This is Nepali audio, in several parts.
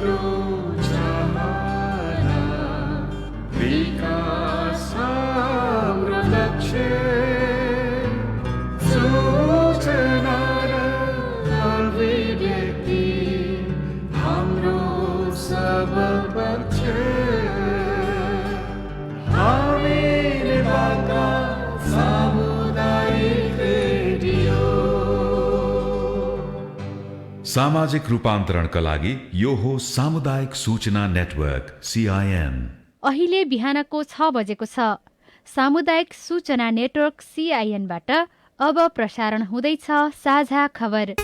हाम्रो चाहना विकास हाम्रो लक्ष्य सूचना र अभिव्यक्ति हाम्रो सब पक्ष हामी नेपालका सामुदायिक रेडियो। सामाजिक रूपान्तरणका लागि यो हो सामुदायिक सूचना नेटवर्क CIN। अहिले बिहानको 6 बजेको छ। सामुदायिक सूचना नेटवर्क CIN-बाट अब प्रसारण हुँदैछ साझा खबर।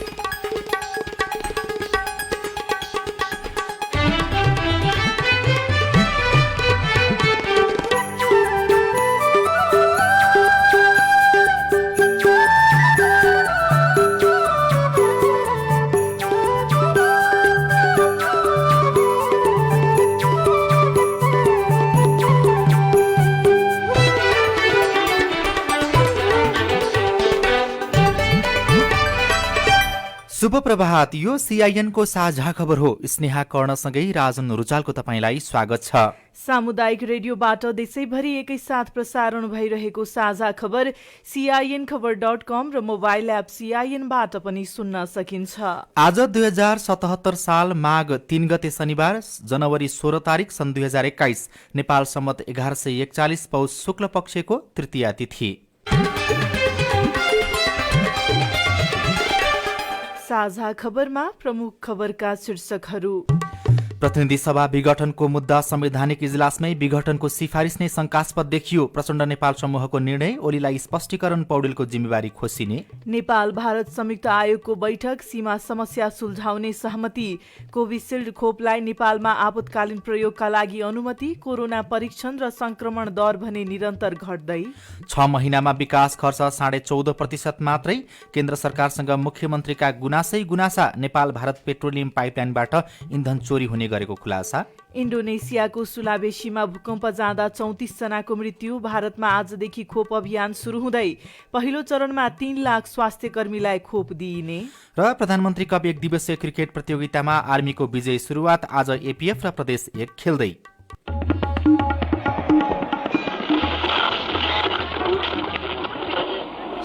शुभ प्रभात। यो CIN को साझा खबर हो। स्नेहा कर्णसँगै राजन रुचालको तपाईँलाई स्वागत छ। सामुदायिक रेडियोबाट देशैभरि एकैसाथ प्रसारण भइरहेको साझा खबर CINखबर.com र मोबाइल एप CIN-बाट पनि सुन्न सकिन्छ। आज 2077 साल माघ 3 गते शनिबार, जनवरी 16 तारिक सन् 2021, नेपाल सम्मत 1141 पौष शुक्ल पक्षको तृतीया तिथि। साझा खबरमा प्रमुख खबरका शीर्षकहरू। प्रतिनिधि सभा विघटनको मुद्दा संवैधानिक इजलासमै विघटनको सिफारिस नै शंकास्पद देखियो। प्रचण्ड नेपाल समूहको निर्णय, ओलीलाई स्पष्टीकरण, पौडेलको जिम्मेवारी खोसिने। नेपाल भारत संयुक्त आयोगको बैठक, सीमा समस्या सुल्झाउने सहमति। कोभिसिल्ड खोपलाई नेपालमा आपतकालीन प्रयोगका लागि अनुमति। कोरोना परीक्षण र संक्रमण दर भने निरन्तर घट्दै। 6 महिनामा विकास खर्च 14.5% मात्रै। केन्द्र सरकारसँग मुख्यमन्त्रीका गुनासै गुनासा। नेपाल भारत पेट्रोलियम पाइपलाइनबाट इन्धन चोरी हुने गरेको खुलासा। इन्डोनेसियाको सुलावेसीमा भूकम्प जाँदा 34 जनाको मृत्यु। भारतमा आजदेखि खोप अभियान सुरु हुँदै पहिलो चरणमा 3 लाख स्वास्थ्य कर्मीलाई खोप दिइने। र प्रधानमन्त्री कप 1 दिवसीय क्रिकेट प्रतियोगितामा आर्मीको विजयी सुरुवात। आज APF र प्रदेश 1 खेल्दै।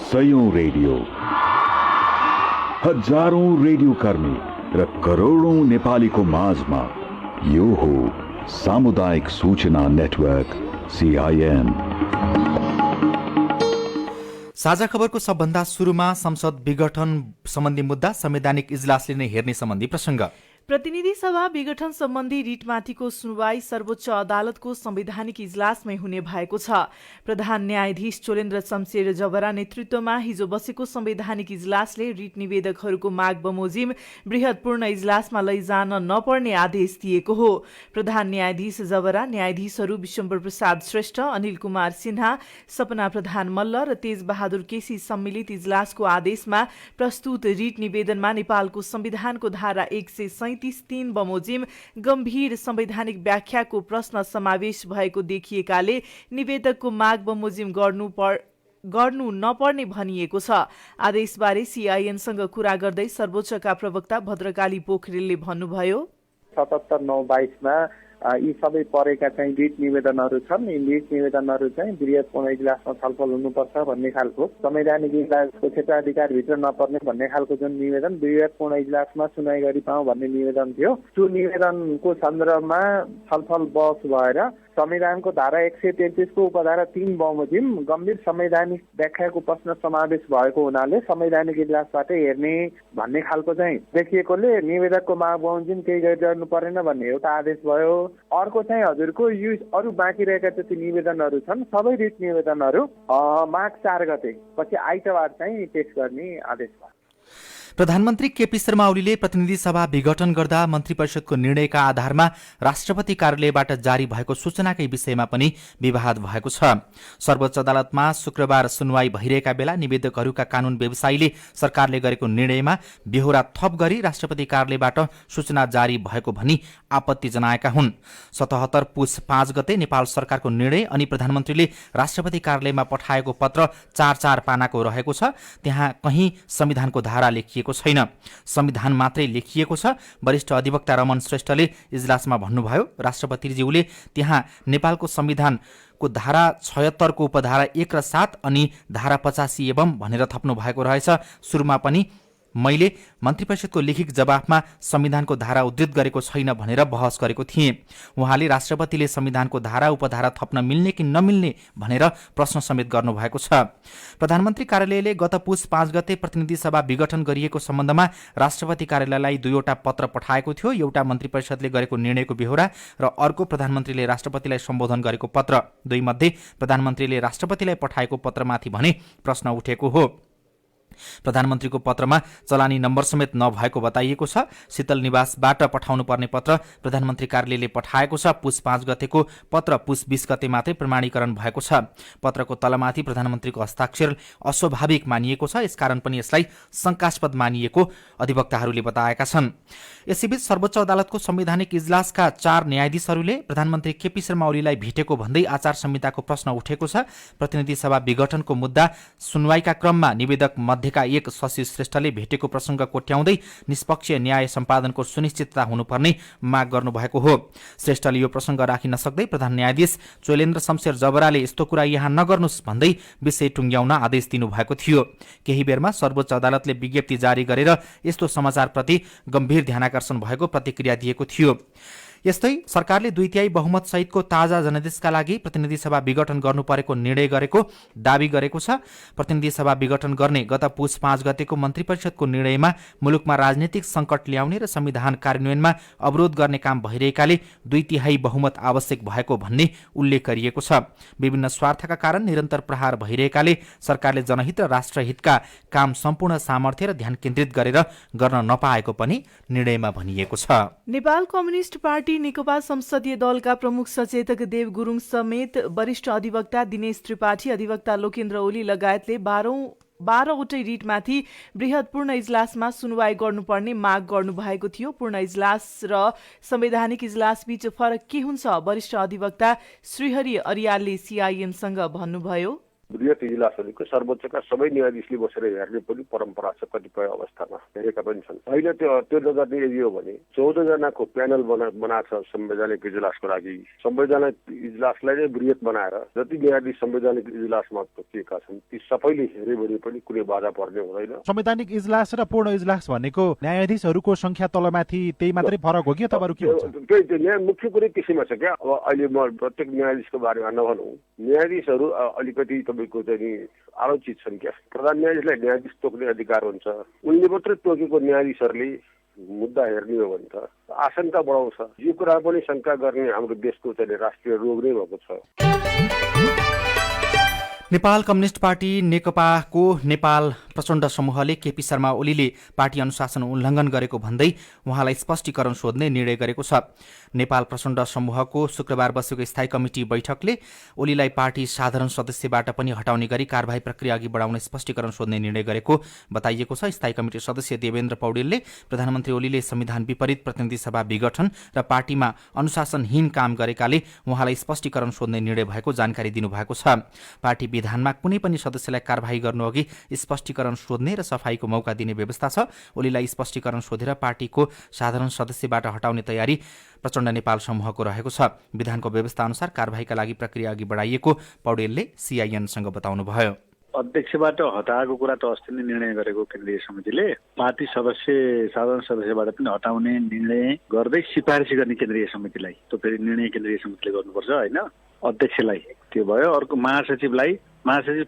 सयौं रेडियो, हजारौं रेडियो कर्मी र करोडौं नेपालीको माझमा यो हो सामुदायिक सूचना नेटवर्क CIN। साझा खबरको सबभन्दा सुरुमा संसद विघटन सम्बन्धी मुद्दा संवैधानिक इजलासले नै हेर्ने सम्बन्धी प्रसङ्ग। प्रतिनिधि सभा विघटन सम्बन्धी रिटमाथिको सुनवाई सर्वोच्च अदालतको संवैधानिक इजलासमै हुने भएको छ। प्रधान न्यायाधीश चोलेन्द्र शमशेर जबरा नेतृत्वमा हिजो बसेको संवैधानिक इजलासले रिट निवेदकहरूको माग बमोजिम बृहत पूर्ण इजलासमा लैजान नपर्ने आदेश दिएको हो। प्रधान न्यायाधीश जबरा न्यायाधीशहरू विशम्बर प्रसाद श्रेष्ठ, अनिल कुमार सिन्हा, सपना प्रधान मल्ल र तेज बहादुर केसी सम्मिलित इजलासको आदेशमा प्रस्तुत रिट निवेदनमा नेपालको संविधानको धारा 137(3) बमोजिम गम्भीर संवैधानिक व्याख्याको प्रश्न समावेश भएको देखिएकाले निवेदकको माग बमोजिम गर्नु नपर्ने भनिएको छ। आदेशबारे CIN-सँग कुरा गर्दै सर्वोच्चका प्रवक्ता भद्रकाली पोखरेलले भन्नुभयो, 77/9/22 यी सबै परेका चाहिँ रिट निवेदनहरू छन्। यी रिट निवेदनहरू चाहिँ बृहत पूर्ण इजलासमा छलफल हुनुपर्छ भन्ने खालको, संवैधानिक इजलासको क्षेत्राधिकारभित्र नपर्ने भन्ने खालको जुन निवेदन बृहत पूर्ण इजलासमा सुनाइ गरी पाऊँ भन्ने निवेदन थियो, त्यो निवेदनको सन्दर्भमा छलफल बहस भएर संविधानको धारा 133 को उपधारा 3 बमोजिम गम्भीर संवैधानिक व्याख्याको प्रश्न समावेश भएको हुनाले संवैधानिक इजलासबाट हेर्ने भन्ने खालको चाहिँ देखिएकोले निवेदकको माग बमोजिम केही गरिरहनु परेन भन्ने एउटा आदेश भयो। अर्को चाहिँ हजुरको यो अरू बाँकी रहेका जति निवेदनहरू छन् सबै रिट निवेदनहरू माघ 4 गते पछि आइतबार चाहिँ पेश गर्ने आदेश भयो। प्रधानमन्त्री केपी शर्मा ओलीले प्रतिनिधि सभा विघटन गर्दा मन्त्री परिषदको निर्णयका आधारमा राष्ट्रपति कार्यालयबाट जारी भएको सूचनाकै विषयमा पनि विवाद भएको छ। सर्वोच्च अदालतमा शुक्रबार सुनवाई भइरहेका बेला निवेदकहरूका कानून व्यवसायीले सरकारले गरेको निर्णयमा बेहोरा थप गरी राष्ट्रपति कार्यालयबाट सूचना जारी भएको भनी आपत्ति जनाएका हुन्। 77 पुस 5 गते नेपाल सरकारको निर्णय अनि प्रधानमन्त्रीले राष्ट्रपति कार्यालयमा पठाएको पत्र 4-4 पानाको रहेको छ। त्यहाँ कहीँ संविधानको धारा लेखिएको राखिएको छैन, संविधान मात्रै लेखिएको छ। वरिष्ठ अधिवक्ता रमन श्रेष्ठले इजलासमा भन्नुभयो, राष्ट्रपतिज्यूले त्यहाँ नेपालको संविधानको धारा 76 को उपधारा 1 र 7 अनि धारा 85 एवं भनेर थप्नु भएको रहेछ। सुरुमा पनि मैले मन्त्रीपरिषदको लिखित जवाफमा संविधानको धारा उद्धृत गरेको छैन भनेर बहस गरेको थिएँ। उहाँले राष्ट्रपतिले संविधानको धारा उपधारा थप्न मिल्ने कि नमिल्ने भनेर प्रश्न समेत गर्नुभएको छ। प्रधानमन्त्री कार्यालयले गत पुस 5 गते प्रतिनिधि सभा विघटन गरिएको सम्बन्धमा राष्ट्रपति कार्यालयलाई 2वटा पत्र पठाएको थियो। एउटा मन्त्रीपरिषदले गरेको निर्णयको बेहोरा र अर्को प्रधानमन्त्रीले राष्ट्रपतिलाई सम्बोधन गरेको पत्र। दुईमध्ये प्रधानमन्त्रीले राष्ट्रपतिलाई पठाएको पत्रमाथि भने प्रश्न उठेको हो। प्रधानमन्त्रीको पत्रमा चलानी नम्बर समेत नभएको बताइएको छ। शीतल निवासबाट पठाउनु पर्ने पत्र प्रधानमन्त्री कार्यालयले पठाएको छ। पुस 5 गतेको पत्र पुस 20 गते मात्रै प्रमाणीकरण भएको छ। पत्रको तलमाथि प्रधानमन्त्रीको हस्ताक्षर अस्वाभाविक मानिएको छ। यसकारण पनि यसलाई शंकास्पद मानिएको अधिवक्ताहरूले बताएका छन्। यसैबीच सर्वोच्च अदालतको संवैधानिक इजलासका 4 न्यायाधीशहरूले प्रधानमन्त्री केपी शर्मा ओलीलाई भेटेको भन्दै आचार संहिताको प्रश्न उठेको छ। प्रतिनिधि सभा विघटनको मुद्दा सुनवाईका क्रममा निवेदक मध्येका एक शशि श्रेष्ठले भेटेको प्रसंग कोट्याउँदै निष्पक्ष न्याय सम्पादनको सुनिश्चितता हुनुपर्ने माग गर्नुभएको हो। श्रेष्ठले यो प्रसंग राखिन सक्दै प्रधान न्यायाधीश चोलेन्द्र शमशेर जबराले यस्तो कुरा यहाँ नगर्नुस् भन्दै विषय टुङ्ग्याउन आदेश दिनुभएको थियो। केही बेरमा सर्वोच्च अदालतले विज्ञप्ति जारी गरेर यस्तो समाचारप्रति गम्भीर ध्यानाकर्षण भएको प्रतिक्रिया दिएको थियो। यस्तै सरकारले 2/3 बहुमत सहितको ताजा जनादेशका लागि प्रतिनिधि सभा विघटन गर्नु परेको निर्णय गरेको दावी गरेको छ। प्रतिनिधि सभा विघटन गर्ने गत पुस 5 गतेको मन्त्रीपरिषदको निर्णयमा मुलुकमा राजनीतिक संकट ल्याउने र संविधान कार्यान्वयनमा अवरोध गर्ने काम भइरहेकाले 2/3 बहुमत आवश्यक भएको भन्ने उल्लेख गरिएको छ। विभिन्न स्वार्थका कारण निरन्तर प्रहार भइरहेकाले सरकारले जनहित र राष्ट्रहितका काम सम्पूर्ण सामर्थ्य र ध्यान केन्द्रित गरेर गर्न नपाएको पनि निर्णयमा भनिएको छ। नेपाल कम्युनिस्ट पार्टी नेकपा संसदीय दलका प्रमुख सचेतक देव गुरुङ समेत वरिष्ठ अधिवक्ता दिनेश त्रिपाठी, अधिवक्ता लोकेन्द्र ओली लगायतले 12वटै रिटमाथि बृहत पूर्ण इजलासमा सुनवाई गर्नुपर्ने माग गर्नुभएको थियो। पूर्ण इजलास र संवैधानिक इजलास बीच फरक के हुन्छ? वरिष्ठ अधिवक्ता श्रीहरि अरियालले सीआईएनसँग भन्नुभयो, बृहत इजलासहरूको सर्वोच्चका सबै न्यायाधीशले बसेर हेर्ने पनि परम्परा छ। कतिपय अवस्थामा हेरेका पनि छन्। अहिले त्यो नगर्ने यदि हो भने 14 जनाको प्यानल बनाएको छ संवैधानिक इजलासको लागि। संवैधानिक इजलासलाई नै बृहत बनाएर जति न्यायाधीश संवैधानिक इजलासमा तोकिएका छन् ती सबैले हेरे भने पनि कुनै बाधा पर्ने हुँदैन। संवैधानिक इजलास र पूर्ण इजलास भनेको न्यायाधीशहरूको संख्या तलमाथि त्यही मात्रै फरक हो कि अथवा अरू के हुन्छ? त्यही मुख्य कुरै त्यसैमा छ क्या। अब अहिले म प्रत्येक न्यायाधीशको बारेमा नभनौँ, न्यायाधीशहरू अलिकति को चाहिँ आलोचित छन् क्या। प्रधान न्यायाधीशलाई न्यायाधीश तोक्ने अधिकार हुन्छ। उनले मात्रै तोकेको न्यायाधीशहरूले मुद्दा हेर्ने हो भने त आशंका बढाउँछ। यो कुरा पनि शंका गर्ने हाम्रो देशको चाहिँ राष्ट्रिय रोग नै भएको छ। नेपाल कम्युनिस्ट पार्टी नेकपाको नेपाल प्रचण्ड समूहले केपी शर्मा ओलीले पार्टी अनुशासन उल्लङ्घन गरेको भन्दै उहाँलाई स्पष्टीकरण सोध्ने निर्णय गरेको छ। नेपाल प्रचण्ड समूहको शुक्रबार बसेको स्थायी कमिटी बैठकले ओलीलाई पार्टी साधारण सदस्यबाट पनि हटाउने गरी कारबाही प्रक्रिया अघि बढाउने स्पष्टीकरण सोध्ने निर्णय गरेको बताइएको छ। स्थायी कमिटी सदस्य देवेन्द्र पौडेलले प्रधानमन्त्री ओलीले संविधान विपरीत प्रतिनिधि सभा विघटन र पार्टीमा अनुशासनहीन काम गरेकाले उहाँलाई स्पष्टीकरण सोध्ने निर्णय भएको जानकारी दिनुभएको छ। पार्टी विधानमा कुनै पनि सदस्यलाई कारबाही गर्नुअघि स्पष्टीकरण सोध्ने र सफाईको मौका दिने व्यवस्था छ। ओलीलाई स्पष्टीकरण सोधेर पार्टीको साधारण सदस्यबाट हटाउने तयारी प्रचण्ड नेपाल समूहको रहेको छ। विधानको व्यवस्था अनुसार कारबाहीका लागि प्रक्रिया अघि बढाइएको पौडेलले सीआईएनसँग बताउनुभयो। अध्यक्षबाट हटाएको कुरा त अस्ति नै निर्णय गरेको केन्द्रीय समितिले पार्टी सदस्य साधारण सदस्यबाट पनि हटाउने निर्णय गर्दै सिफारिस गर्ने केन्द्रीय समितिलाई। त्यो फेरि निर्णय केन्द्रीय समितिले गर्नुपर्छ होइन। अध्यक्षलाई त्यो भयो। अर्को महासचिव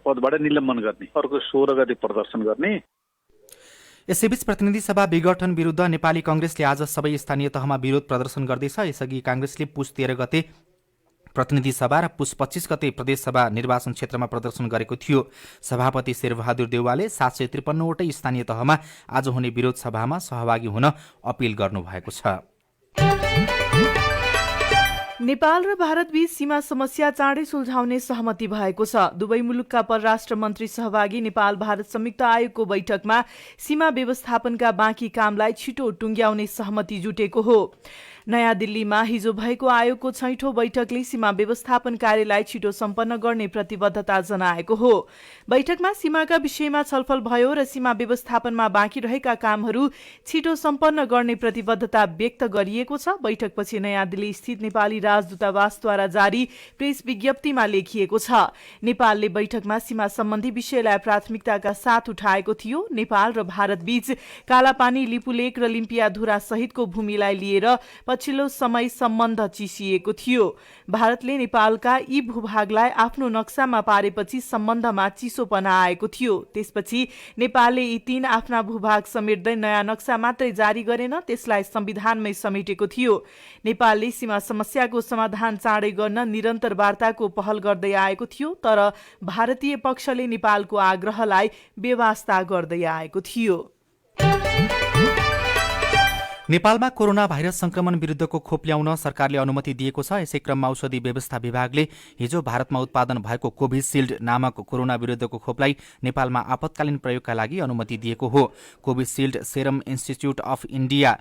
पदबाट निलम्बन गर्ने, अर्को 16 गते प्रदर्शन गर्ने। यसैबीच प्रतिनिधि सभा विघटन विरुद्ध नेपाली कांग्रेसले आज सबै स्थानीय तहमा विरोध प्रदर्शन गर्दैछ। यसअघि कांग्रेसले पुस 13 गते प्रतिनिधि सभा र पुस 25 गते प्रदेश सभा निर्वाचन क्षेत्रमा प्रदर्शन गरेको थियो। सभापति शेरबहादुर देउवाले 753वटै स्थानीय तहमा आज हुने विरोध सभामा सहभागी हुन अपिल गर्नुभएको छ। नेपाल र भारतबीच सीमा समस्या चाँडै सुल्झाउने सहमति भएको छ। दुवै मुलुकका परराष्ट्र मन्त्री सहभागी नेपाल भारत संयुक्त आयोगको बैठकमा सीमा व्यवस्थापनका बाँकी कामलाई छिटो टुङ्ग्याउने सहमति जुटेको हो। नयाँ दिल्लीमा हिजो भएको आयोगको 6औं बैठकले सीमा व्यवस्थापन कार्यलाई छिटो सम्पन्न गर्ने प्रतिबद्धता जनाएको हो। बैठकमा सीमाका विषयमा छलफल भयो र सीमा व्यवस्थापनमा बाँकी रहेका कामहरू छिटो सम्पन्न गर्ने प्रतिबद्धता व्यक्त गरिएको छ। बैठकपछि नयाँ दिल्ली स्थित नेपाली राजदूतावासद्वारा जारी प्रेस विज्ञप्तिमा लेखिएको छ, नेपालले बैठकमा सीमा सम्बन्धी विषयलाई प्राथमिकताका साथ उठाएको थियो। नेपाल र भारतबीच कालापानी, लिपुलेक र लिम्पियाधुरा सहितको भूमिलाई लिएर पछिल्लो समय सम्बन्ध चिसिएको थियो। भारतले नेपालका यी भूभागलाई आफ्नो नक्सामा पारेपछि सम्बन्धमा चिसोपना आएको थियो। त्यसपछि नेपालले यी 3 आफ्ना भूभाग समेट्दै नयाँ नक्सा मात्रै जारी गरेन, त्यसलाई संविधानमै समेटेको थियो। नेपालले सीमा समस्याको समाधान चाँडै गर्न निरन्तर वार्ताको पहल गर्दै आएको थियो, तर भारतीय पक्षले नेपालको आग्रहलाई बेवास्ता गर्दै आएको थियो। नेपालमा कोरोना भाइरस संक्रमण विरुद्धको खोप ल्याउन सरकारले अनुमति दिएको छ। यसै क्रममा औषधि व्यवस्था विभागले हिजो भारतमा उत्पादन भएको कोभिसिल्ड नामक कोरोना विरुद्धको खोपलाई नेपालमा आपतकालीन प्रयोगका लागि अनुमति दिएको हो। Covishield serum institute of India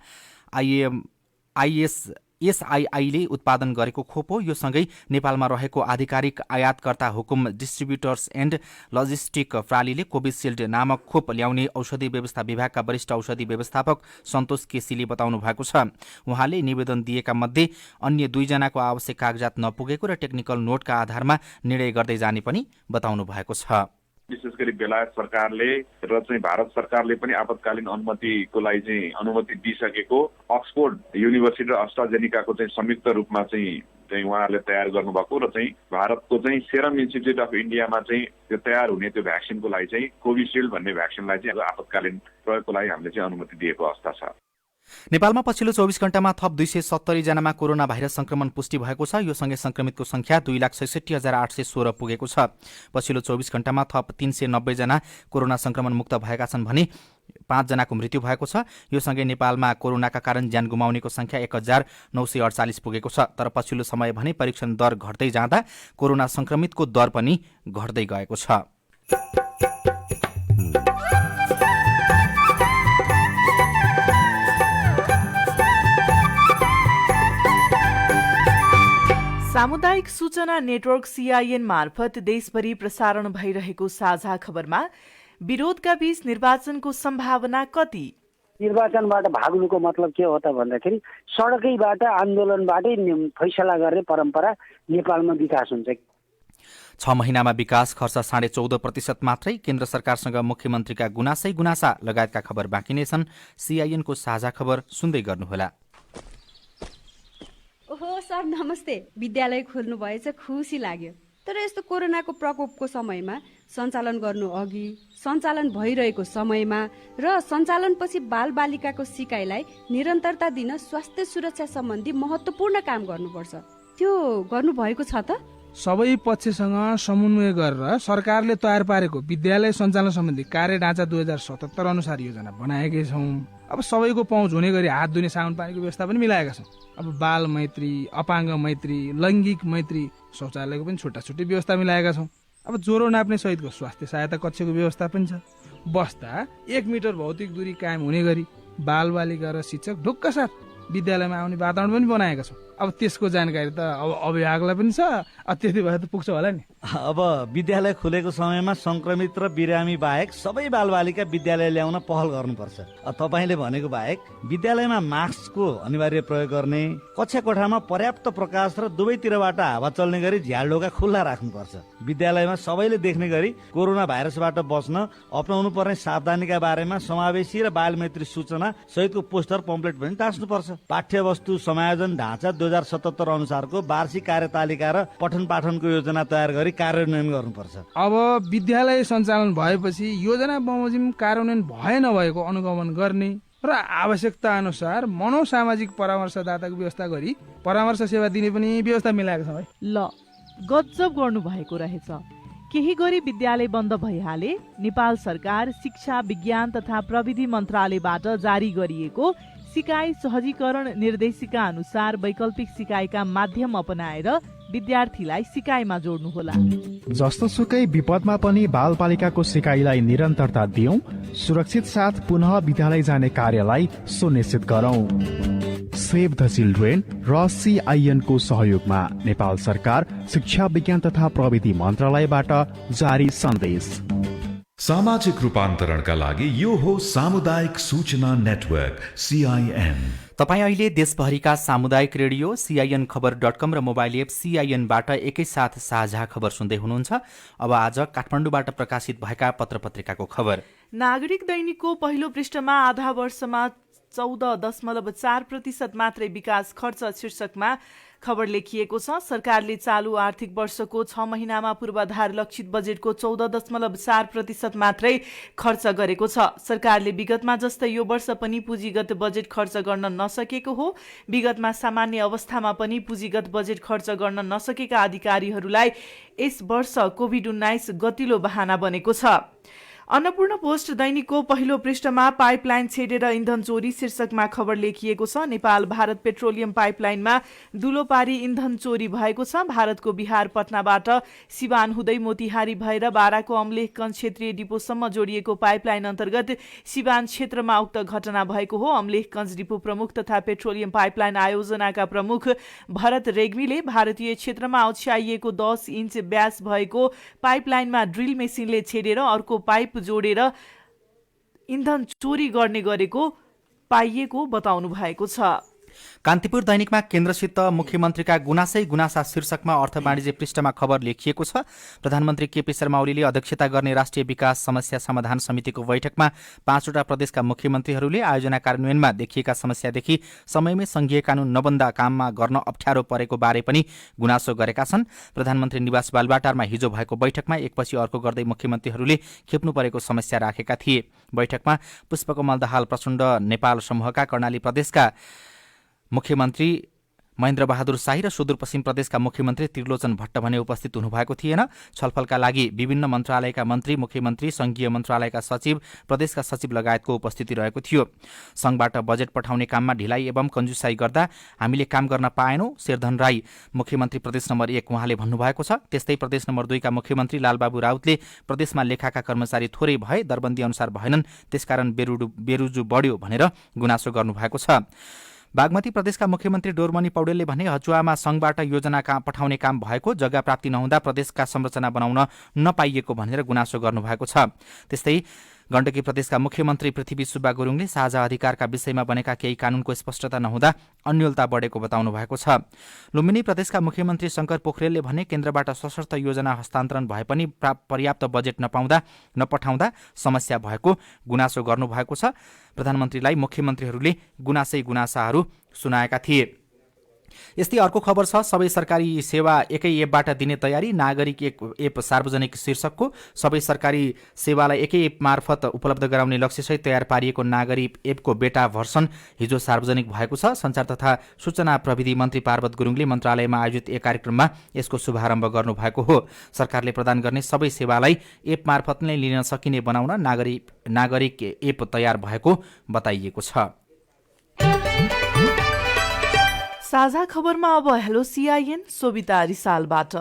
SII उत्पादन गरेको खोप हो। यो सँगै नेपालमा रहेको आधिकारिक आयातकर्ता हुकुम डिस्ट्रिब्युटर्स एन्ड लजिस्टिक प्रणालीले कोभिसिल्ड नामक खोप ल्याउने औषधि व्यवस्था विभागका वरिष्ठ औषधि व्यवस्थापक सन्तोष केसीले बताउनु भएको छ। उहाँले निवेदन दिएका मध्ये अन्य 2 जनाको आवश्यक कागजात नपुगेको र टेक्निकल नोटका आधारमा निर्णय गर्दै जाने पनि बताउनु भएको छ। विशेष गरी बेलायत सरकारले र चाहिँ भारत सरकारले पनि आपतकालीन अनुमतिको लागि चाहिँ अनुमति दिइसकेको अक्सफोर्ड युनिभर्सिटी र अस्ट्राजेनिकाको चाहिँ संयुक्त रूपमा चाहिँ उहाँहरूले तयार गर्नुभएको र चाहिँ भारतको चाहिँ सेरम इन्स्टिच्युट अफ इन्डियामा चाहिँ त्यो तयार हुने त्यो भ्याक्सिनको लागि चाहिँ कोभिसिल्ड भन्ने भ्याक्सिनलाई चाहिँ आपतकालीन प्रयोगको लागि हामीले चाहिँ अनुमति दिएको अवस्था छ। नेपालमा पछिल्लो 24 घण्टामा थप 270 जनामा कोरोना भाइरस संक्रमण पुष्टि भएको छ। यो सँगै संक्रमितको संख्या 2,66,816 पुगेको छ। पछिल्लो 24 घण्टामा थप 390 जना कोरोना संक्रमण मुक्त भएका छन् भने 5 जनाको मृत्यु भएको छ। यो सँगै नेपालमा कोरोनाका कारण ज्यान गुमाउनेको संख्या 1948 पुगेको छ। तर पछिल्लो समय भने परीक्षण दर घट्दै जाँदा कोरोना संक्रमितको दर पनि घट्दै गएको छ। सामुदायिक सूचना नेटवर्क CIN मार्फत देशभरि प्रसारण भइरहेको साझा खबरमा विरोधका बीच निर्वाचनको सम्भावना कति? निर्वाचनबाट भाग्नुको मतलब के हो त भन्दाखेरि सडकैबाट आन्दोलनबाटै फैसला गर्ने परम्परा नेपालमा विकास हुन्छ। 6 महिनामा विकास खर्च 14.5% मात्रै। केन्द्र सरकारसँग मुख्यमन्त्रीका गुनासा लगायतका खबर बाँकी नै छन्। CIN को साझा खबर सुन्दै गर्नुहोला। ओहो सर नमस्ते, विद्यालय खोल्नु भएछ, खुसी लाग्यो। तर यस्तो कोरोनाको प्रकोपको समयमा सञ्चालन गर्नु अघि, सञ्चालन भइरहेको समयमा र सञ्चालनपछि बालबालिकाको सिकाइलाई निरन्तरता दिन स्वास्थ्य सुरक्षा सम्बन्धी महत्त्वपूर्ण काम गर्नुपर्छ। त्यो गर्नु भएको छ त? सबै पक्षसँग समन्वय गरेर सरकारले तयार पारेको विद्यालय सञ्चालन सम्बन्धी कार्य ढाँचा 2077 अनुसार योजना बनाएकै छौँ। अब सबैको पहुँच हुने गरी हात धुने साबुन पानीको व्यवस्था पनि मिलाएका छौँ। अब बाल मैत्री, अपाङ्ग मैत्री, लैङ्गिक मैत्री शौचालयको पनि छुट्टी व्यवस्था मिलाएका छौँ। अब ज्वरो नाप्ने सहितको स्वास्थ्य सहायता कक्षको व्यवस्था पनि छ। बस्दा 1 मिटर भौतिक दूरी कायम हुने गरी बालबालिका र शिक्षक ढुक्क साथ विद्यालयमा आउने वातावरण पनि बनाएका छौँ। अब त्यसको जानकारी त अब अभिभावकलाई पनि छ, त्यति भए त पुग्छ होला नि। अब विद्यालय खुलेको समयमा संक्रमित र बिरामी बाहेक सबै बालबालिका विद्यालय ल्याउन पहल गर्नुपर्छ। तपाईले भनेको बाहेक विद्यालयमा मास्कको अनिवार्य प्रयोग गर्ने, कक्षा कोठामा पर्याप्त प्रकाश र दुवैतिरबाट हावा चल्ने गरी झ्यालढोका खुल्ला राख्नुपर्छ। विद्यालयमा सबैले देख्ने गरी कोरोना भाइरसबाट बच्न अपनाउनु पर्ने सावधानीका बारेमा समावेशी र बालमैत्री सूचना सहितको पोस्टर पम्पलेट पनि टाँच्नुपर्छ। पाठ्यवस्तु समायोजन ढाँचा 2077 अनुसारको वार्षिक कार्यतालिका र पठन पाठनको योजना तयार गरी कार्यान्वयन गर्नुपर्छ। अब विद्यालय सञ्चालन भएपछि योजना बमोजिम कार्यान्वयन भए नभएको अनुगमन गर्ने र आवश्यकता अनुसार मनोसामाजिक परामर्शदाताको व्यवस्था गरी परामर्श सेवा दिने पनि व्यवस्था मिलाएको छ है। ल गजब गर्नु भएको रहेछ। केही गरी विद्यालय बन्द भइहाले नेपाल सरकार शिक्षा, विज्ञान तथा प्रविधि मन्त्रालयबाट जारी गरिएको सिकाइ सहजीकरण निर्देशिका अनुसार वैकल्पिक सिकाइका माध्यम अपनाएर विद्यार्थीलाई सिकाइमा जोड्नुहोला। जस्तोसुकै विपदमा पनि बालबालिकाको सिकाइलाई निरन्तरता दियौं, सुरक्षित साथ पुनः विद्यालय जाने कार्यलाई सुनिश्चित गरौं। सेभ द चिल्ड्रेन र CIN को सहयोगमा नेपाल सरकार शिक्षा विज्ञान तथा प्रविधि मन्त्रालयबाट जारी सन्देश। सामाजिक रूपान्तरणका लागि यो हो सामुदायिक सूचना नेटवर्क CIN। तपाईँ अहिले देशभरिका सामुदायिक रेडियो CIN खबर.com र मोबाइल एप CIN-बाट एकैसाथ साझा खबर सुन्दै हुनुहुन्छ। अब आज काठमाडौँबाट प्रकाशित भएका पत्रपत्रिकाको खबर। नागरिक दैनिकको पहिलो पृष्ठमा आधा वर्षमा 14.4% मात्रै विकास खर्च शीर्षकमा खबर लेखिएको छ। सरकारले चालू आर्थिक वर्षको 6 महिनामा पूर्वाधार लक्षित बजेटको 14.4% मात्रै खर्च गरेको छ। सरकारले विगतमा जस्तै यो वर्ष पनि पुँजीगत बजेट खर्च गर्न नसकेको हो। विगतमा सामान्य अवस्थामा पनि पुँजीगत बजेट खर्च गर्न नसकेका अधिकारीहरूलाई यस वर्ष कोभिड-19 गतिलो बहाना बनेको छ। अन्नपूर्ण पोस्ट दैनिकको पहिलो पृष्ठमा पाइपलाइन छेडेर इन्धन चोरी शीर्षकमा खबर लेखिएको छ। नेपाल भारत पेट्रोलियम पाइपलाइनमा दुलोपारी इन्धन चोरी भएको छ। भारतको बिहार पटनाबाट सिवान हुँदै मोतिहारी भएर बाराको अम्लेखगञ्ज क्षेत्रीय डिपोसम्म जोडिएको पाइपलाइन अन्तर्गत सिवान क्षेत्रमा उक्त घटना भएको हो। अम्लेखगञ्ज डिपो प्रमुख तथा पेट्रोलियम पाइपलाइन आयोजनाका प्रमुख भरत रेग्मीले भारतीय क्षेत्रमा ओछ्याइएको 10 इन्च व्यास भएको पाइपलाइनमा ड्रिल मेसिनले छेडेर अर्को पाइप जोडेर इन्धन चोरी गर्ने गरेको पाइएको बताउनु भएको छ। कान्तिपुर दैनिकमा केन्द्रसित मुख्यमन्त्रीका गुनासा शीर्षकमा अर्थ वाणिज्य पृष्ठमा खबर लेखिएको छ। प्रधानमन्त्री केपी शर्मा ओलीले अध्यक्षता गर्ने राष्ट्रिय विकास समस्या समाधान समितिको बैठकमा 5वटा प्रदेशका मुख्यमन्त्रीहरूले आयोजना कार्यान्वयनमा देखिएका समस्यादेखि समयमै संघीय कानून नबन्दा काममा गर्न अप्ठ्यारो परेको बारे पनि गुनासो गरेका छन्। प्रधानमन्त्री निवास बालुवाटारमा हिजो भएको बैठकमा एकपछि अर्को गर्दै मुख्यमन्त्रीहरूले खेप्नु परेको समस्या राखेका थिए। बैठकमा पुष्पकमल दाहाल प्रचण्ड नेपाल समूहका कर्णाली प्रदेशका मुख्यमन्त्री महेन्द्र बहादुर शाही र सुदूरपश्चिम प्रदेशका मुख्यमन्त्री त्रिलोचन भट्ट भने उपस्थित हुनुभएको थिएन। छलफलका लागि विभिन्न मन्त्रालयका मन्त्री, मुख्यमन्त्री, संघीय मन्त्रालयका सचिव, प्रदेशका सचिव लगायतको उपस्थिति रहेको थियो। संघबाट बजेट पठाउने काममा ढिलाइ एवं कन्जुसाई गर्दा हामीले काम गर्न पाएनौं, शेरधन राई मुख्यमन्त्री प्रदेश नम्बर 1 उहाँले भन्नुभएको छ। त्यस्तै प्रदेश नम्बर 2 का मुख्यमन्त्री लालबाबु राउतले प्रदेशमा लेखाका कर्मचारी थोरै भए, दरबन्दी अनुसार भएनन्, त्यसकारण बेरुजु बढ्यो भनेर गुनासो गर्नुभएको छ। बागमती प्रदेशका मुख्यमन्त्री डोरमणि पौडेलले भने हचुवामा संघबाट योजना पठाउने काम भएको, जग्गा प्राप्ति नहुँदा प्रदेशका संरचना बनाउन नपाइएको भनेर गुनासो गर्नुभएको छ। त्यस्तै गण्डकी प्रदेशका मुख्यमन्त्री पृथ्वी सुब्बा गुरुङले साझा अधिकारका विषयमा बनेका केही कानूनको स्पष्टता नहुँदा अन्योलता बढेको बताउनु भएको छ। लुम्बिनी प्रदेशका मुख्यमन्त्री शंकर पोखरेलले भने केन्द्रबाट सशर्त योजना हस्तान्तरण भए पनि पर्याप्त बजेट नपठाउँदा समस्या भएको गुनासो गर्नुभएको छ। प्रधानमन्त्रीलाई मुख्यमन्त्रीहरूले गुनासाहरू सुनाएका थिए। यस्तै अर्को खबर छ। सबै सरकारी सेवा एकै एपबाट दिने तयारी, नागरिक एप सार्वजनिक शीर्षकको। सबै सरकारी सेवालाई एकै एप मार्फत उपलब्ध गराउने लक्ष्यसहित तयार पारिएको नागरिक एपको बेटा भर्सन हिजो सार्वजनिक भएको छ। सञ्चार तथा सूचना प्रविधि मन्त्री पार्वत गुरुङले मन्त्रालयमा आयोजित एक कार्यक्रममा यसको शुभारम्भ गर्नुभएको हो। सरकारले प्रदान गर्ने सबै सेवालाई एप मार्फत नै लिन सकिने बनाउन नागरिक एप तयार भएको बताइएको छ। साझा खबरमा अब हेलो CIN सोभिता रिसालबाट।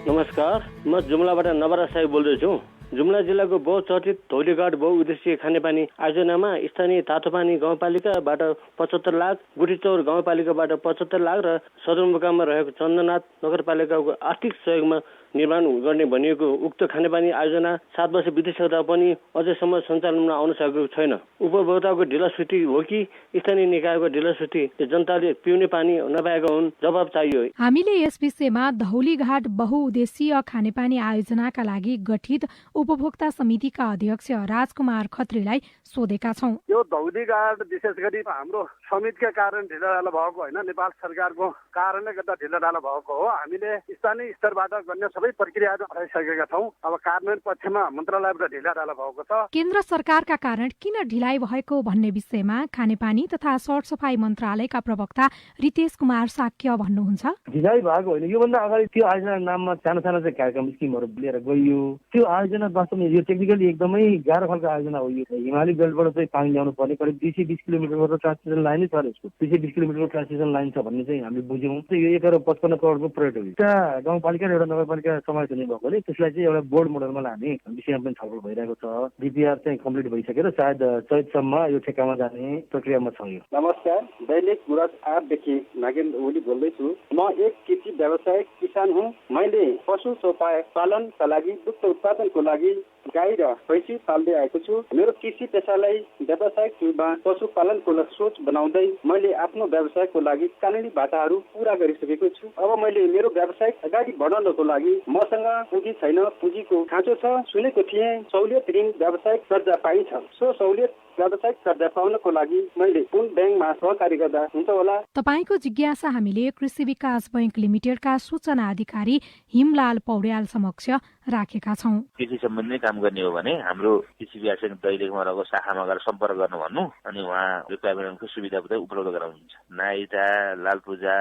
नमस्कार, म जुम्लाबाट नवराज साई बोल्दैछु। जुम्ला जिल्लाको बहुचर्चित धौलीघाट बहुउद्देश्यीय खानेपानी आयोजनामा स्थानीय तातोपानी गाउँपालिकाबाट 75 लाख, गुठीचौर गाउँपालिकाबाट 75 लाख र सदरमुकाममा रहेको चन्द्रनाथ नगरपालिकाको आर्थिक सहयोगमा निर्माण गर्ने भनिएको उक्त खानेपानी आयोजना 7 वर्ष बितिसक्दा पनि अझैसम्म सञ्चालनमा आउन सकेको छैन। उपभोक्ताको ढिलासुस्ती हो कि स्थानीय निकायको ढिलासुस्ती, जनताले पिउने पानी नपाएका हुन्, जवाब चाहियो। हामीले यस विषयमा धौलीघाट बहुउद्देश्यीय खानेपानी आयोजनाका लागि गठित उपभोक्ता समितिका अध्यक्ष राजकुमार खत्रीलाई सोधेका छौं। यो धौलीघाट विशेष गरी हाम्रो समितिका कारण ढिलाढाला भएको होइन, नेपाल सरकारको कारणले गर्दा ढिलाढाला भएको हो। हामीले स्थानीय स्तरबाट गर्न सबै प्रक्रियाहरू हटाइसकेका छौँ। अब कार्यान्वयन पक्षमा मन्त्रालयबाट ढिला डाला भएको छ। केन्द्र सरकारका कारण किन ढिलाइ भएको भन्ने विषयमा खानेपानी तथा सरसफाई मन्त्रालयका प्रवक्ता रितेश कुमार साक्य भन्नुहुन्छ। ढिलाइ भएको होइन, योभन्दा अगाडि त्यो आयोजना नाममा सानो सानो चाहिँ कार्यक्रम स्किमहरू लिएर गइयो। त्यो आयोजना वास्तवमा यो टेक्निकली एकदमै गाह्रो खालको आयोजना हो। यो हिमाली बेल्टबाट चाहिँ पानी ल्याउनु पर्ने करिब 220 किलोमिटरको ट्रान्समिसन लाइनै छ। यसको 220 किलोमिटरको ट्रान्समिसन लाइन छ भन्ने चाहिँ हामीले बुझ्यौँ। यो 1.55 करोडको प्रोजेक्ट हो। एउटा गाउँपालिका र एउटा नगरपालिका समावेश हुने भएकोले त्यसलाई चाहिँ एउटा बोर्ड मोडलमा लाने विषयमा पनि छलफल भइरहेको छ। डिपिआर चाहिँ कम्प्लिट भइसकेर सायद चैतसम्म यो ठेक्कामा जाने प्रक्रियामा छ। यो नमस्कार, दैनिक गुराँस 8 देखि नागेन्द्र ओली बोल्दैछु। म एक कृषि व्यवसायिक किसान हुँ। मैले पशु पालनका लागि, दुग्ध उत्पादनको लागि गाई र भैँसी पाल्दै आएको छु। मेरो कृषि पेसालाई व्यावसायिक रूपमा पशुपालनको सोच बनाउँदै मैले आफ्नो व्यवसायको लागि कानुनी बाटाहरू पूरा गरिसकेको छु। अब मैले मेरो व्यवसाय अगाडि बढाउनको लागि मसँग पुँजी छैन, पुँजीको खाँचो छ। सुनेको थिएँ सहुलियत ऋण व्यावसायिक कर्जा पाइन्छ। सो सहुलियत व्यावसायिक कर्जा पाउनको लागि मैले कुन ब्याङ्कमा सहकारी गर्दा हुन्छ होला? तपाईको जिज्ञासा हामीले कृषि विकास बैंक लिमिटेडका सूचना अधिकारी हिमलाल पौड्याल समक्ष राखेका छौँ। कृषि सम्बन्धी काम गर्ने हो भने हाम्रो कृषि विकास बैंक दैलेखमा रहेको शाखामा गएर सम्पर्क गर्नु भन्नु, अनि उहाँ रिक्वायरमेन्टको सुविधा उपलब्ध गराउनुहुन्छ। नाइटा, लालपूजा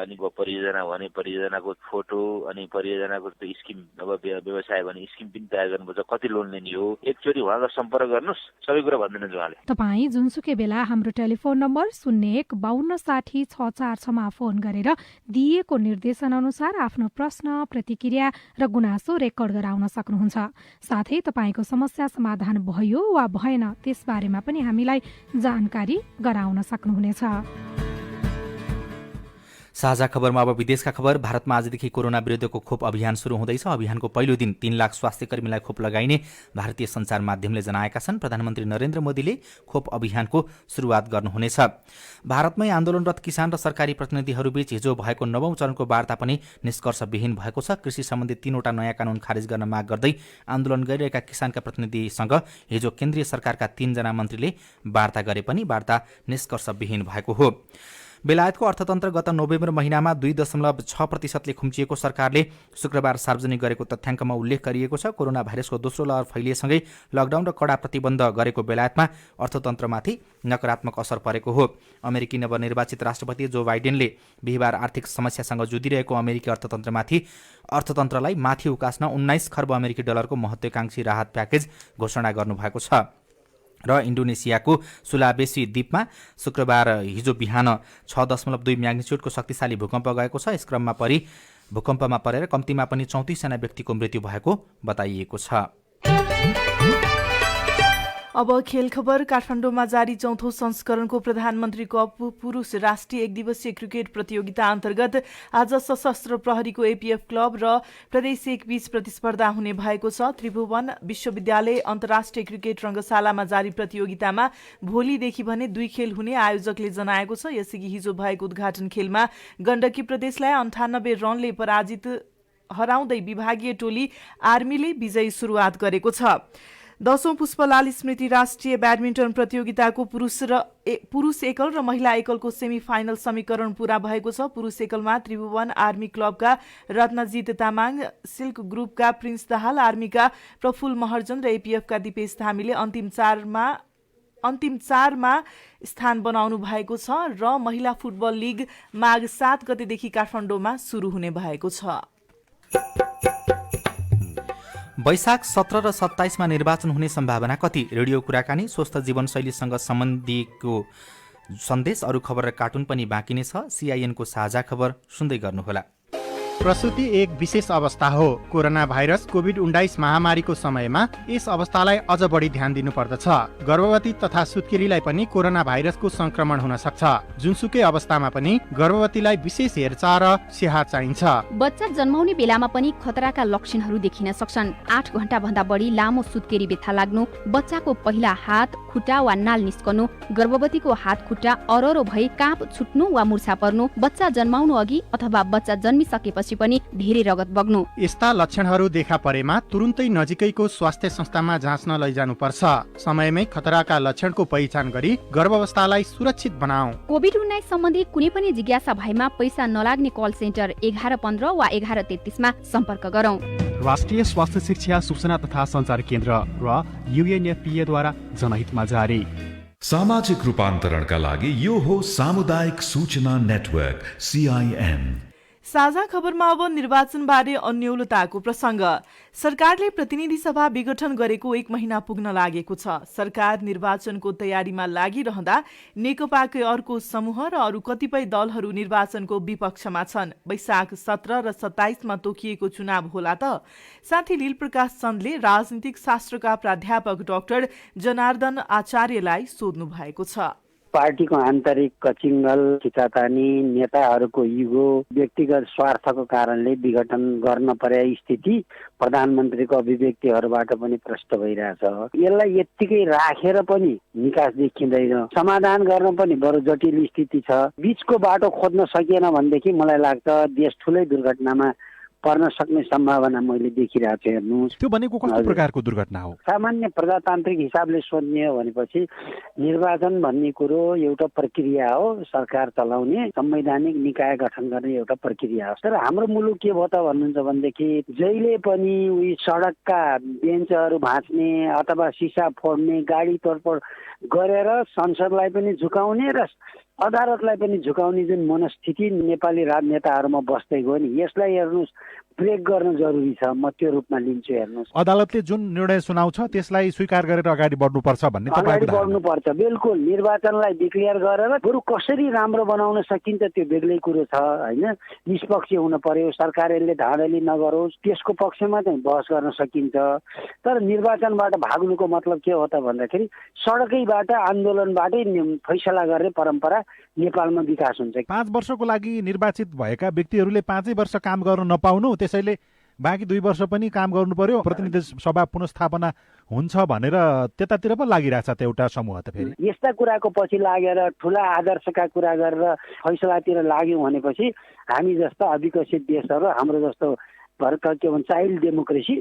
अनि परियोजना भने परियोजनाको फोटो, अनि परियोजनाको स्किम, अब व्यवसाय भने स्किम पनि तयार गर्नुपर्छ, कति लोन लिने हो। एकचोटि उहाँको सम्पर्क गर्नुहोस्, सबै कुरा भनिदिनुहुन्छ उहाँले। तपाईँ जुनसुकै बेला हाम्रो टेलिफोन नम्बर 01 52 60 646 मा फोन गरेर दिएको निर्देशन अनुसार आफ्नो प्रश्न, प्रतिक्रिया र गुनासो रेकर्ड गराउन सक्नुहुन्छ। साथै तपाईँको समस्या समाधान भयो वा भएन त्यसबारेमा पनि हामीलाई जानकारी गराउन सक्नुहुनेछ। साझा खबरमा अब विदेशका खबर। भारतमा आजदेखि कोरोना विरुद्धको खोप अभियान सुरु हुँदैछ। अभियानको पहिलो दिन 3 लाख स्वास्थ्यकर्मीलाई खोप लगाइने भारतीय सञ्चार माध्यमले जनाएका छन्। प्रधानमन्त्री नरेन्द्र मोदीले खोप अभियानको सुरुवात गर्नुहुनेछ। भारतमै आन्दोलनरत किसान र सरकारी प्रतिनिधिहरूबीच हिजो भएको 9औं चरणको वार्ता पनि निष्कर्षविहीन भएको छ। कृषि सम्बन्धी 3वटा नयाँ कानून खारेज गर्न माग गर्दै आन्दोलन गरिरहेका किसानका प्रतिनिधिसँग हिजो केन्द्रीय सरकारका 3 जना मन्त्रीले वार्ता गरे पनि वार्ता निष्कर्षविहीन भएको हो। बेलायतको अर्थतन्त्र गत नोभेम्बर महिनामा 2.6%ले खुम्चिएको सरकारले शुक्रबार सार्वजनिक गरेको तथ्याङ्कमा उल्लेख गरिएको छ। कोरोना भाइरसको दोस्रो लहर फैलिएसँगै लकडाउन र कडा प्रतिबन्ध गरेको बेलायतमा अर्थतन्त्रमाथि नकारात्मक असर परेको हो। अमेरिकी नवनिर्वाचित राष्ट्रपति जो बाइडेनले बिहिबार आर्थिक समस्यासँग जुधिरहेको अमेरिकी अर्थतन्त्रलाई माथि उकास्न 19 खर्ब अमेरिकी डलरको महत्त्वाकांक्षी राहत प्याकेज घोषणा गर्नुभएको छ। र इन्डोनेसियाको सुलावेसी द्वीपमा शुक्रबार हिजो बिहान 6.2 म्याग्निच्युडको शक्तिशाली भूकम्प गएको छ। यस क्रममा भूकम्पमा परेर कम्तीमा पनि 34 जना व्यक्तिको मृत्यु भएको बताइएको छ। अब खेल खबर। काठमाडौँमा जारी 4औं संस्करणको प्रधानमन्त्री कप पुरुष राष्ट्रिय एकदिवसीय क्रिकेट प्रतियोगिता अन्तर्गत आज सशस्त्र प्रहरीको एपीएफ क्लब र प्रदेश 1 बीच प्रतिस्पर्धा हुने भएको छ। त्रिभुवन विश्वविद्यालय अन्तर्राष्ट्रिय क्रिकेट रङ्गशालामा जारी प्रतियोगितामा भोलिदेखि भने 2 खेल हुने आयोजकले जनाएको छ। यसअघि हिजो भएको उद्घाटन खेलमा गण्डकी प्रदेशलाई 98 रनले हराउँदै विभागीय टोली आर्मीले विजयी सुरुवात गरेको छ। 10औं पुष्पलाल स्मृति राष्ट्रिय ब्याडमिन्टन प्रतियोगिताको पुरुष एकल र महिला एकलको सेमी फाइनल समीकरण पूरा भएको छ। पुरुष एकलमा त्रिभुवन आर्मी क्लबका रत्नजित तामाङ, सिल्क ग्रुपका प्रिन्स दाहाल, आर्मीका प्रफुल्ल महर्जन र एपीएफका दिपेश धामीले अन्तिम चारमा स्थान बनाउनु भएको छ र महिला फुटबल लिग माघ 7 गतेदेखि काठमाडौँमा सुरु हुने भएको छ। वैशाख 17 र 27 मा निर्वाचन हुने सम्भावना कति? रेडियो कुराकानी, स्वस्थ जीवनशैलीसँग सम्बन्धीको सन्देश, अरू खबर र कार्टुन पनि बाँकी नै छ। सीआईएनको साझा खबर सुन्दै गर्नुहोला। प्रसुति एक विशेष अवस्था हो। कोरोना भाइरस कोभिड-19 महामारीको समयमा यस अवस्थालाई अझ बढी ध्यान दिनुपर्दछ। गर्भवती तथा सुत्केरीलाई पनि कोरोना भाइरसको संक्रमण हुन सक्छ। जुनसुकै अवस्थामा पनि गर्भवतीलाई विशेष हेरचाह र स्याहार चाहिन्छ। बच्चा जन्माउने बेलामा पनि खतराका लक्षणहरू देखिन सक्छन्। 8 घण्टा भन्दा बढी लामो सुत्केरी व्यथा लाग्नु, बच्चाको पहिला हात, खुट्टा वा नाल निस्कनु, गर्भवतीको हात खुट्टा अररो भई काँप छुट्नु वा मुर्छा पर्नु, बच्चा जन्माउनु अघि अथवा बच्चा जन्मिसकेपछि भएपछि पनि धेरै रगत बग्नु। यस्ता लक्षणहरू देखा परेमा तुरुन्तै नजिकैको स्वास्थ्य संस्थामा जाँच्न लैजानुपर्छ। समयमै खतराका लक्षणको पहिचान गरी गर्भावस्थालाई सुरक्षित बनाऊ। कोभिड-19 सम्बन्धी कुनै पनि जिज्ञासा भएमा पैसा नलाग्ने कल सेन्टर 1115 वा 1133 मा सम्पर्क गरौँ। राष्ट्रिय स्वास्थ्य शिक्षा सूचना तथा सञ्चार केन्द्र र UNFPA द्वारा जनहितमा जारी। सामाजिक रूपान्तरणका लागि यो हो सामुदायिक सूचना नेटवर्क CIN। साझा खबरमा अब निर्वाचनबारे अन्यौलताको प्रसङ्ग। सरकारले प्रतिनिधि सभा विघटन गरेको 1 महिना पुग्न लागेको छ। सरकार निर्वाचनको तयारीमा लागिरहँदा नेकपाकै अर्को समूह र अरू कतिपय दलहरू निर्वाचनको विपक्षमा छन्। वैशाख 17 र 27 मा तोकिएको चुनाव होला त? साथै लीलप्रकाश चन्दले राजनीतिक शास्त्रका प्राध्यापक डाक्टर जनार्दन आचार्यलाई सोध्नु भएको छ। पार्टीको आन्तरिक कचिङ्गल, खिचातानी, नेताहरूको इगो, व्यक्तिगत स्वार्थको कारणले विघटन गर्न परे स्थिति प्रधानमन्त्रीको अभिव्यक्तिहरूबाट पनि प्रष्ट भइरहेछ। यसलाई यत्तिकै राखेर पनि निकास देखिँदैन। समाधान गर्न पनि बरु जटिल स्थिति छ। बीचको बाटो खोज्न सकिएन भनेदेखि मलाई लाग्छ देश ठुलै दुर्घटनामा पर्न सक्ने सम्भावना मैले देखिरहेको छु। हेर्नुहोस्, त्यो भनेको कस्तो प्रकारको दुर्घटना हो? सामान्य प्रजातान्त्रिक हिसाबले सोध्ने हो भनेपछि निर्वाचन भन्ने कुरो एउटा प्रक्रिया हो। सरकार चलाउने, संवैधानिक निकाय गठन गर्ने एउटा प्रक्रिया हो। तर हाम्रो मुलुक के भयो त भन्नुहुन्छ भनेदेखि जहिले पनि उही सडकका बेन्चहरू भाँच्ने अथवा सिसा फोड्ने, गाडी तोडफोड गरेर संसदलाई पनि झुकाउने र अदालतलाई पनि झुकाउने जुन मनस्थिति नेपाली राजनेताहरूमा बस्दै गयो नि, यसलाई हेर्नुहोस् ब्रेक गर्न जरुरी छ। म त्यो रूपमा लिन्छु। हेर्नुहोस्, अदालतले जुन निर्णय सुनाउँछ त्यसलाई स्वीकार गरेर अगाडि बढ्नुपर्छ भन्ने अगाडि बढ्नुपर्छ। बिल्कुल, निर्वाचनलाई डिक्लेयर गरेर बरु कसरी राम्रो बनाउन सकिन्छ त्यो बेग्लै कुरो छ होइन। निष्पक्ष हुन पर्यो, सरकारले धाँधली नगरोस्, त्यसको पक्षमा चाहिँ बहस गर्न सकिन्छ। तर निर्वाचनबाट भाग्नुको मतलब के हो त भन्दाखेरि सडकैबाट आन्दोलनबाटै फैसला गर्ने परम्परा नेपालमा विकास हुन्छ। 5 वर्षको लागि निर्वाचित भएका व्यक्तिहरूले 5 वर्ष काम गर्न नपाउनु, त्यसैले बाँकी 2 वर्ष पनि काम गर्नु पर्यो, प्रतिनिधि सभा पुनस्थापना हुन्छ भनेर त्यतातिर पो लागिरहेछ त एउटा समूह त। फेरि यस्ता कुराको पछि लागेर ठुला आदर्शका कुरा गरेर फैसलातिर लाग्यौँ भनेपछि हामी जस्ता अविकसित देशहरू, हाम्रो जस्तो भारत के भन्छ चाइल्ड डेमोक्रेसी,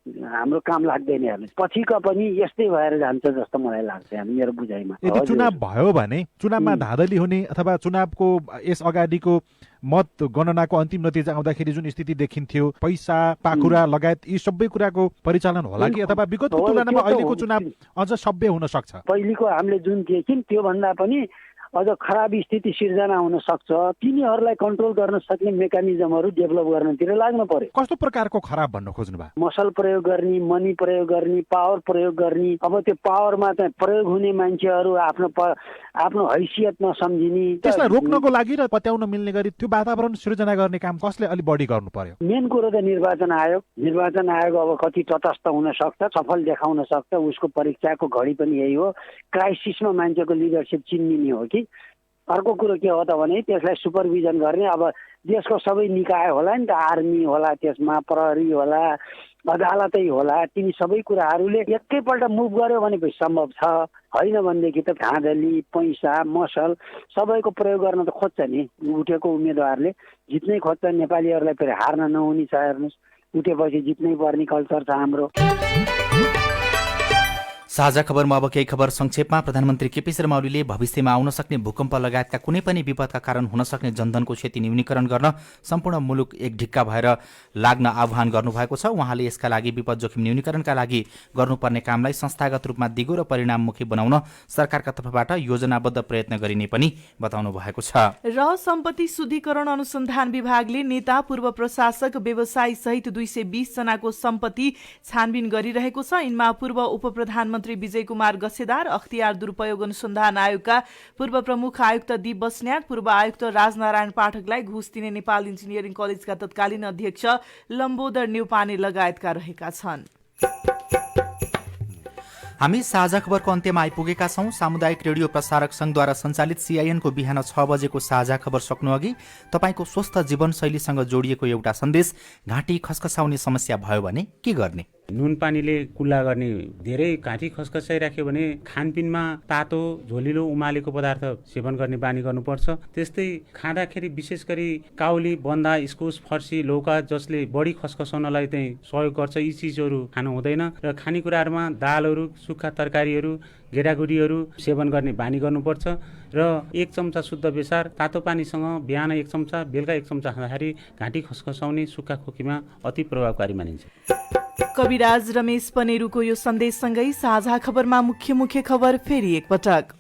हाम्रो काम लाग्दैन। हेर्नु पछिका पनि यस्तै भएर जान्छ जस्तो मलाई लाग्छ मेरो बुझाइमा। यदि चुनाव भयो भने चुनावमा धाँधली हुने अथवा चुनावको यस अगाडिको मत गणनाको अन्तिम नतिजा आउँदाखेरि जुन स्थिति देखिन्थ्यो, पैसा पाखुरा लगायत यी सबै कुराको परिचालन होला कि अथवा विगतको तुलनामा अहिलेको चुनाव अझ सभ्य हुन सक्छ? पहिलेको हामीले जुन देख्यौँ त्योभन्दा पनि अझ खराब स्थिति सिर्जना हुन सक्छ। तिनीहरूलाई कन्ट्रोल गर्न सक्ने मेकानिजमहरू डेभलप गर्नतिर लाग्नु पर्यो। कस्तो प्रकारको खराब भन्न खोज्नु भयो? मसल प्रयोग गर्ने, मनी प्रयोग गर्ने, पावर प्रयोग गर्ने। अब त्यो पावरमा चाहिँ प्रयोग हुने मान्छेहरू आफ्नो हैसियत नसम्झिने, त्यसलाई रोक्नको लागि र पत्याउन मिल्ने गरी त्यो वातावरण सृजना गर्ने काम कसले अलि बढी गर्नु पर्यो? मेन कुरो त निर्वाचन आयोग अब कति तटस्थ हुन सक्छ, सफल देखाउन सक्छ, उसको परीक्षाको घडी पनि यही हो। क्राइसिसमा मान्छेको लिडरसिप चिन्ने हो कि अर्को कुरो के हो त भने त्यसलाई सुपरभिजन गर्ने अब देशको सबै निकाय होला नि त, आर्मी होला, त्यसमा प्रहरी होला, अदालतै होला। तिनी सबै कुराहरूले एकैपल्ट मुभ गर्यो भने सम्भव छ। होइन भनेदेखि त धाँधली, पैसा, मसल सबैको प्रयोग गर्न त खोज्छ नि। उठेको उम्मेदवारले जित्नै खोज्छ। नेपालीहरूलाई फेरि हार्न नहुने छ। हेर्नुहोस्, उठेपछि जित्नै पर्ने कल्चर छ हाम्रो। साझा खबरमा अब केही खबर संक्षेपमा। प्रधानमन्त्री केपी शर्मा ओलीले भविष्यमा आउन सक्ने भूकम्प लगायतका कुनै पनि विपदका कारण हुन सक्ने जनधनको क्षति न्यूनीकरण गर्न सम्पूर्ण मुलुक एक ढिक्का भएर लाग्न आह्वान गर्नुभएको छ। उहाँले यसका लागि विपद जोखिम न्यूनीकरणका लागि गर्नुपर्ने कामलाई संस्थागत रूपमा दिगो र परिणाममुखी बनाउन सरकारका तर्फबाट योजनाबद्ध प्रयत्न गरिने पनि बताउनु भएको छ। र सम्पत्ति शुद्धिकरण अनुसन्धान विभागले नेता, पूर्व प्रशासक, व्यवसायी सहित 220 जनाको सम्पत्ति छानबिन गरिरहेको छ। यिनमा पूर्व उपप्रधानमन्त्री विजय कुमार गसेदार, अख्तियार दुरुपयोग अनुसन्धान आयोगका पूर्व प्रमुख आयुक्त दीप बस्न्यात, पूर्व आयुक्त राजनारायण पाठकलाई घुस दिने नेपाल इन्जिनियरिङ कलेजका तत्कालीन अध्यक्ष लम्बोदर न्यौपाने लगायतका रहेका छन्। हामी साझा खबरको अन्त्यमा आइपुगेका छौं। सामुदायिक रेडियो प्रसारक संघद्वारा सञ्चालित CIN को बिहान 6 बजेको साझा खबर सक्नु अघि तपाईको स्वस्थ जीवनशैलीसँग जोडिएको एउटा सन्देश। घाँटी खसखसाउने समस्या भयो भने के गर्ने? नुन पानीले कुल्ला गर्ने धेरै घाँटी खसखसाइराख्यो भने खानपिनमा तातो झोलिलो उमालेको पदार्थ सेवन गर्ने बानी गर्नुपर्छ। त्यस्तै खाँदाखेरि विशेष गरी काउली, बन्दा, इस्कुस, फर्सी, लौका जसले बढी खसखसाउनलाई चाहिँ सहयोग गर्छ यी चिजहरू खानु हुँदैन र खानेकुराहरूमा दालहरू, सुक्खा तरकारीहरू, गेडागुडीहरू सेवन गर्ने बानी गर्नुपर्छ र 1 चम्चा शुद्ध बेसार तातो पानीसँग बिहान 1 चम्चा बेलुका 1 चम्चा खाँदाखेरि घाँटी खसखसाउने सुक्खा खोकीमा अति प्रभावकारी मानिन्छ। कविराज रमेश पनेरूको यो सन्देशसँगै साझा खबरमा मुख्य खबर फेरि एकपटक।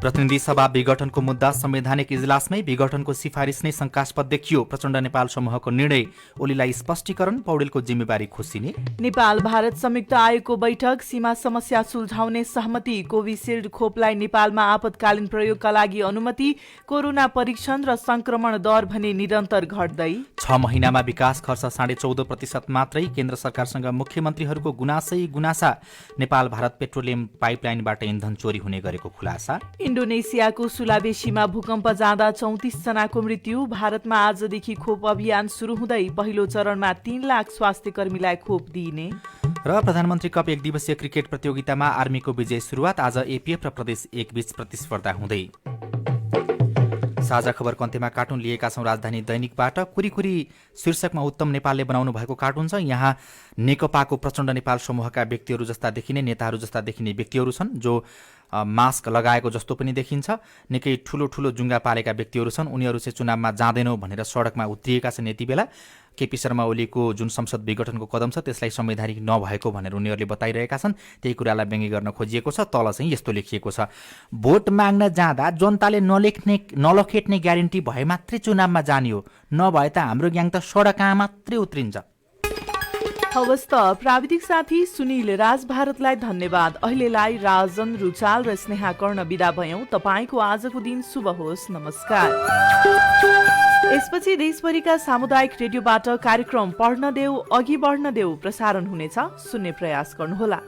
प्रतिनिधि सभा विघटनको मुद्दा संवैधानिक इजलासमै विघटनको सिफारिस नै शंकास्पद देखियो। प्रचण्ड नेपाल समूहको निर्णय, ओलीलाई स्पष्टीकरण, पौडेलको जिम्मेवारी खोसिने। नेपाल भारत संयुक्त आयोगको बैठक, सीमा समस्या सुल्झाउने सहमति, कोभिसिल्ड खोपलाई नेपालमा आपतकालीन प्रयोगका लागि अनुमति, कोरोना परीक्षण र संक्रमण दर भने निरन्तर घट्दै। 6 महिनामा विकास खर्च 14.5% मात्रै, केन्द्र सरकारसँग मुख्यमन्त्रीहरूको गुनासा। नेपाल भारत पेट्रोलियम पाइपलाइनबाट इन्धन चोरी हुने गरेको खुलासा। इन्डोनेसियाको सुलावेसीमा भूकम्प जाँदा 34 जनाको मृत्यु। भारतमा आजदेखि खोप अभियान सुरु हुँदै पहिलो चरणमा 3 लाख स्वास्थ्य कर्मीलाई खोप दिइने। र प्रधानमन्त्री कप 1 दिवसीय क्रिकेट प्रतियोगितामा आर्मीको विजय सुरुवात। आज एपीएफ र प्रदेश 1 बीच प्रतिस्पर्धा हुँदै। साझा खबरको अन्त्यमा कार्टुन लिएका छौँ राजधानी दैनिकबाट। कुरीकुरी शीर्षकमा उत्तम नेपालले बनाउनु भएको कार्टुन छ। यहाँ नेकपाको प्रचण्ड नेपाल समूहका व्यक्तिहरू जस्ता देखिने, नेताहरू जस्ता देखिने व्यक्तिहरू छन् जो मास्क लगाएको जस्तो पनि देखिन्छ। निकै ठुलो ठुलो जुङ्गा पालेका व्यक्तिहरू छन्। उनीहरू चाहिँ चुनावमा जाँदैनौ भनेर सडकमा उत्रिएका छन्। यति बेला केपी शर्मा ओलीको जुन संसद विघटनको कदम छ त्यसलाई संवैधानिक नभएको भनेर उनीहरूले बताइरहेका छन्। त्यही कुरालाई व्यङ्ग्य गर्न खोजिएको छ। तल चाहिँ यस्तो लेखिएको छ, भोट माग्न जाँदा जनताले नलखेट्ने ग्यारेन्टी भए मात्रै चुनावमा जाने हो, नभए त हाम्रो ग्याङ त सडकमा मात्रै उत्रिन्छ। हवस् त प्राविधिक साथी सुनिल राज भारतलाई धन्यवाद। अहिलेलाई राजन रुचाल र स्नेहा कर्ण बिदा भयौं। तपाईँको आजको दिन शुभ होस्। नमस्कार। यसपछि देशभरिका सामुदायिक रेडियोबाट कार्यक्रम पढ्न देऊ अघि बढ्न देऊ प्रसारण हुनेछ। सुन्ने प्रयास गर्नुहोला।